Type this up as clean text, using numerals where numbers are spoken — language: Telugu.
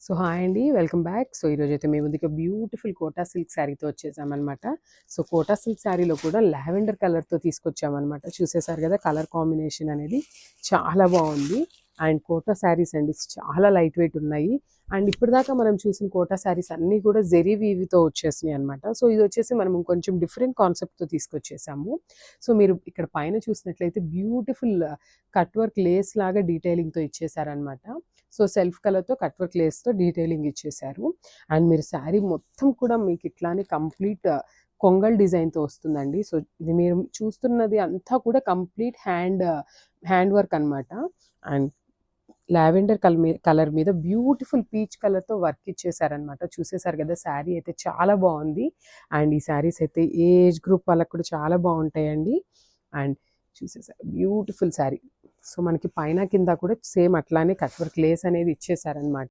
సో హాయ్ అండి, వెల్కమ్ బ్యాక్. సో ఈరోజైతే మేము ముందుకు బ్యూటిఫుల్ కోటా సిల్క్ శారీతో వచ్చేసామన్నమాట. సో కోటా సిల్క్ శారీలో కూడా లావెండర్ కలర్తో తీసుకొచ్చామన్నమాట. చూసేసారు కదా, కలర్ కాంబినేషన్ అనేది చాలా బాగుంది. అండ్ కోటా శారీస్ అండి చాలా లైట్ వెయిట్ ఉన్నాయి. అండ్ ఇప్పటిదాకా మనం చూసిన కోటా శారీస్ అన్నీ కూడా జెరీ వీవితో వచ్చేసినాయి అనమాట. సో ఇది వచ్చేసి మనం కొంచెం డిఫరెంట్ కాన్సెప్ట్తో తీసుకొచ్చేసాము. సో మీరు ఇక్కడ పైన చూసినట్లయితే బ్యూటిఫుల్ కట్ వర్క్ లేస్ లాగా డీటెయిలింగ్తో ఇచ్చేసారనమాట. సో సెల్ఫ్ కలర్తో కట్ వర్క్ లేస్తో డీటెయిలింగ్ ఇచ్చేసారు. అండ్ మీరు శారీ మొత్తం కూడా మీకు ఇట్లానే కంప్లీట్ కొంగల్ డిజైన్తో వస్తుందండి. సో ఇది మీరు చూస్తున్నది అంతా కూడా కంప్లీట్ హ్యాండ్ వర్క్ అనమాట. అండ్ లావెండర్ కలర్ మీద బ్యూటిఫుల్ పీచ్ కలర్తో వర్క్ ఇచ్చేసారనమాట. చూసేసారు కదా, శారీ అయితే చాలా బాగుంది. అండ్ ఈ శారీస్ అయితే ఏజ్ గ్రూప్ వాళ్ళకి కూడా చాలా బాగుంటాయండి. అండ్ చూసేసారు బ్యూటిఫుల్ శారీ. సో మనకి పైన కింద కూడా సేమ్ అట్లానే కట్ వర్క్ లేస్ అనేది ఇచ్చేసారనమాట.